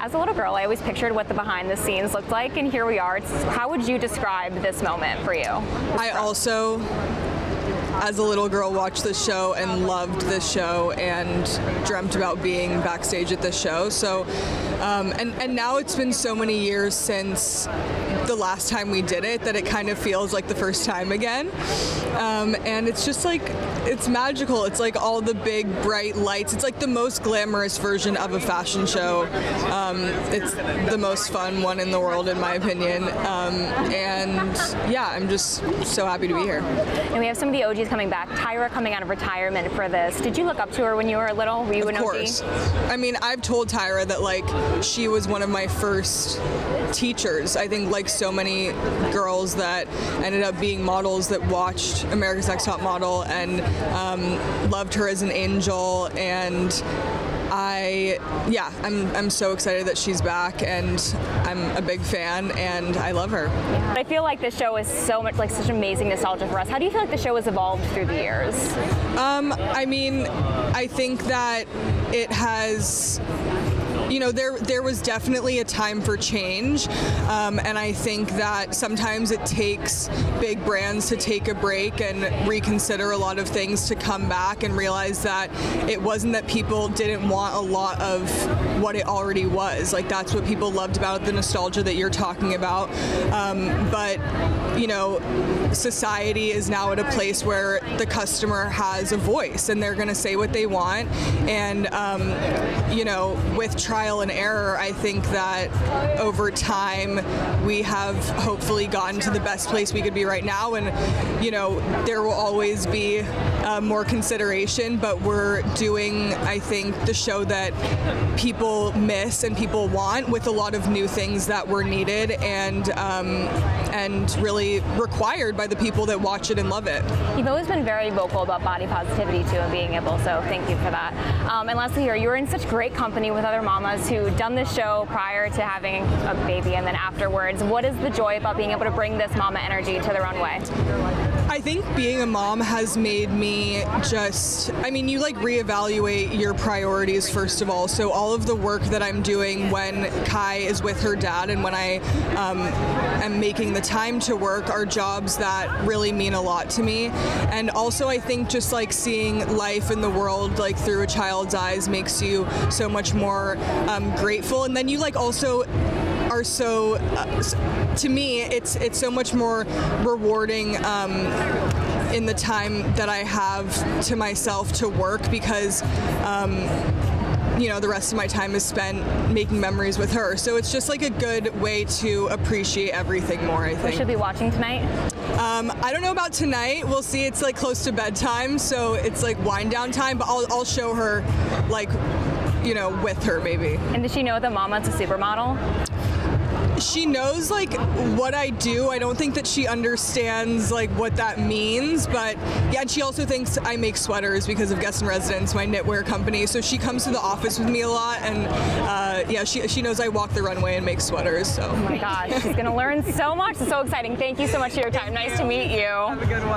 As a little girl, I always pictured what the behind the scenes looked like, and here we are. How would you describe this moment for you? I also, as a little girl, watched this show and loved this show and dreamt about being backstage at this show. So, and now it's been so many years since the last time we did it that it kind of feels like the first time again. And it's just like, it's magical. It's like all the big bright lights. It's like the most glamorous version of a fashion show. It's the most fun one in the world, in my opinion. And yeah, I'm just so happy to be here. And we have some of the OGs coming back. Tyra coming out of retirement for this. Did you look up to her when you were little? Were you an OG? Of course. I mean, I've told Tyra that like she was one of my first teachers. I think like so many girls that ended up being models that watched America's Next Top Model and loved her as an angel, and I'm so excited that she's back, and I'm a big fan, and I love her. Yeah. I feel like this show is so much like such amazing nostalgia for us. How do you feel like the show has evolved through the years? I mean, I think that it has. You know, there was definitely a time for change, and I think that sometimes it takes big brands to take a break and reconsider a lot of things, to come back and realize that it wasn't that people didn't want a lot of what it already was. Like, that's what people loved about the nostalgia that you're talking about. But, you know, society is now at a place where the customer has a voice and they're going to say what they want. And, you know, with trial and error, I think that over time we have hopefully gotten to the best place we could be right now. And, you know, there will always be more consideration, but we're doing, I think, the show that people miss and people want, with a lot of new things that were needed and really required by the people that watch it and love it. You've always been very vocal about body positivity too, and being able, so thank you for that. And lastly here, you were in such great company with other mamas who done this show prior to having a baby and then afterwards. What is the joy about being able to bring this mama energy to the runway? I think being a mom has made me just, I mean, you like reevaluate your priorities first of all. So all of the work that I'm doing when Kai is with her dad and when I am making the time to work are jobs that really mean a lot to me. And also I think just like seeing life in the world like through a child's eyes makes you so much more grateful. And then you like also are so, to me, it's so much more rewarding in the time that I have to myself to work, because you know, the rest of my time is spent making memories with her. So it's just like a good way to appreciate everything more, I think. We should be watching tonight? I don't know about tonight. We'll see. It's like close to bedtime, so it's like wind down time, but I'll show her, like, you know, with her maybe. And does she know that Mama's a supermodel? She knows like what I do. I don't think that she understands like what that means, but yeah, and she also thinks I make sweaters because of Guest in Residence, my knitwear company. So she comes to the office with me a lot, and yeah, she knows I walk the runway and make sweaters. So. Oh my gosh, she's gonna learn so much. It's so exciting. Thank you so much for your time. Nice to meet you. Have a good one.